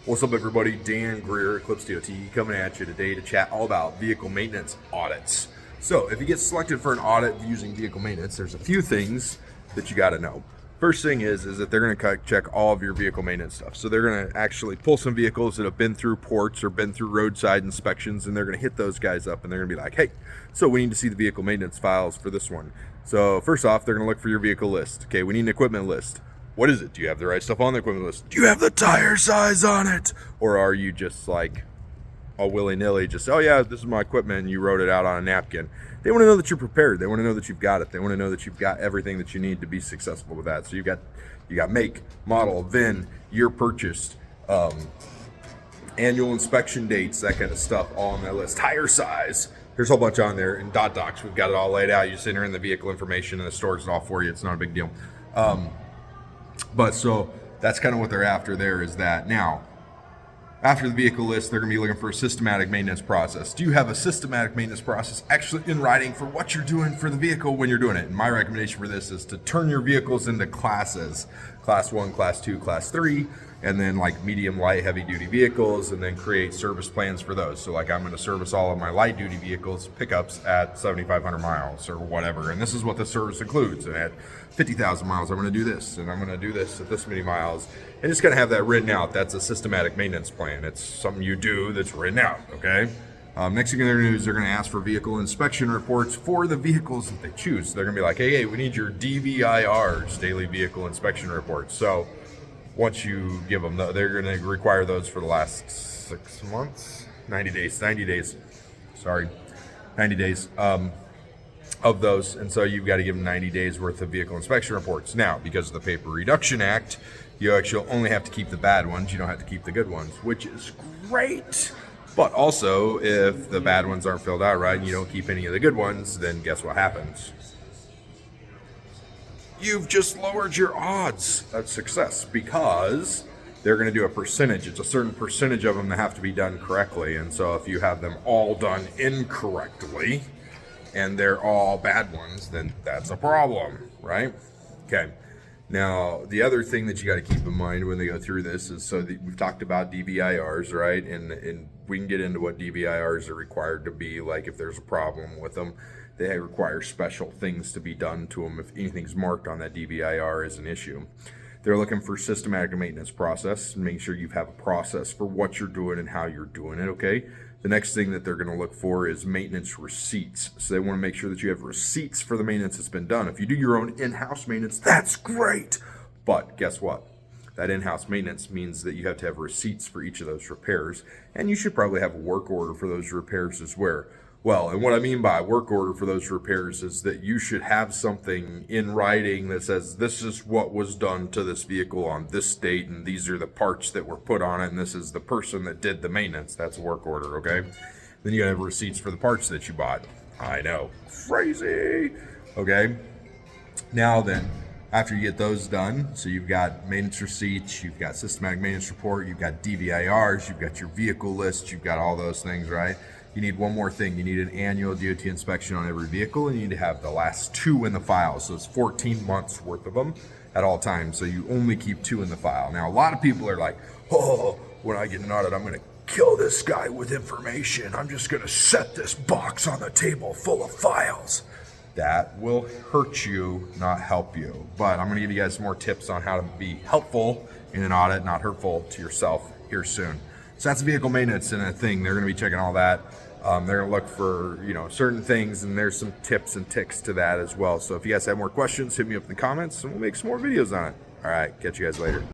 What's up, everybody? Dan Greer, Eclipse DOT, coming at you today to chat all about vehicle maintenance audits. So if you get selected for an audit using vehicle maintenance, there's a few things that you got to know. First thing is that they're going to check all of your vehicle maintenance stuff. So they're going to actually pull some vehicles that have been through ports or been through roadside inspections, and they're going to hit those guys up, and they're going to be like, hey, so we need to see the vehicle maintenance files for this one. So first off, they're going to look for your vehicle list. Okay, we need an equipment list. What is it? Do you have the right stuff on the equipment list? Do you have the tire size on it? Or are you just like all willy-nilly, just, oh yeah, this is my equipment, and you wrote it out on a napkin? They want to know that you're prepared. They want to know that you've got it. They want to know that you've got everything that you need to be successful with that. So you got make, model, VIN, year purchased, annual inspection dates, that kind of stuff all on that list. Tire size. There's a whole bunch on there. In docs, we've got it all laid out. You just enter in the vehicle information, and the stores it all for you. It's not a big deal. But so that's kind of what they're after there, is that. Now, after the vehicle list, they're going to be looking for a systematic maintenance process. Do you have a systematic maintenance process actually in writing for what you're doing for the vehicle when you're doing it? And my recommendation for this is to turn your vehicles into classes. Class 1, Class 2, Class 3, and then like medium, light, heavy duty vehicles, and then create service plans for those. So like I'm going to service all of my light duty vehicles, pickups at 7,500 miles or whatever. And this is what the service includes. And at 50,000 miles, I'm going to do this, and I'm going to do this at this many miles. And just kind of have that written out. That's a systematic maintenance plan. It's something you do that's written out, okay? Next thing they're going to do is they're going to ask for vehicle inspection reports for the vehicles that they choose. They're going to be like, hey, we need your DVIRs, daily vehicle inspection reports. So once you give them, they're going to require those for the last 6 months, 90 days of those. And so you've got to give them 90 days worth of vehicle inspection reports. Now, because of the Paper Reduction Act, you actually only have to keep the bad ones. You don't have to keep the good ones, which is great. But also, if the bad ones aren't filled out right and you don't keep any of the good ones, then guess what happens? You've just lowered your odds of success, because they're going to do a percentage. It's a certain percentage of them that have to be done correctly. And so if you have them all done incorrectly and they're all bad ones, then that's a problem, right? Okay. Now, the other thing that you got to keep in mind when they go through this is, so we've talked about DVIRs, right? And we can get into what DVIRs are required to be. Like if there's a problem with them, they require special things to be done to them if anything's marked on that DVIR as an issue. They're looking for systematic maintenance process, and making sure you have a process for what you're doing and how you're doing it, okay? The next thing that they're going to look for is maintenance receipts. So they want to make sure that you have receipts for the maintenance that's been done. If you do your own in-house maintenance, that's great. But guess what? That in-house maintenance means that you have to have receipts for each of those repairs, and you should probably have a work order for those repairs as well. And what I mean by work order for those repairs is that you should have something in writing that says this is what was done to this vehicle on this date, and these are the parts that were put on it, and this is the person that did the maintenance. That's a work order, okay? Then you gotta have receipts for the parts that you bought. I know, crazy. Okay, now then, after you get those done, so you've got maintenance receipts, you've got systematic maintenance report, you've got DVIRs, you've got your vehicle list, you've got all those things, right? You need one more thing. You need an annual DOT inspection on every vehicle, and you need to have the last 2 in the file. So it's 14 months worth of them at all times. So you only keep 2 in the file. Now, a lot of people are like, oh, when I get an audit, I'm going to kill this guy with information. I'm just going to set this box on the table full of files. That will hurt you, not help you. But I'm going to give you guys some more tips on how to be helpful in an audit, not hurtful to yourself, here soon. So that's vehicle maintenance and a thing. They're going to be checking all that. They're going to look for, certain things, and there's some tips and ticks to that as well. So if you guys have more questions, hit me up in the comments, and we'll make some more videos on it. All right, catch you guys later.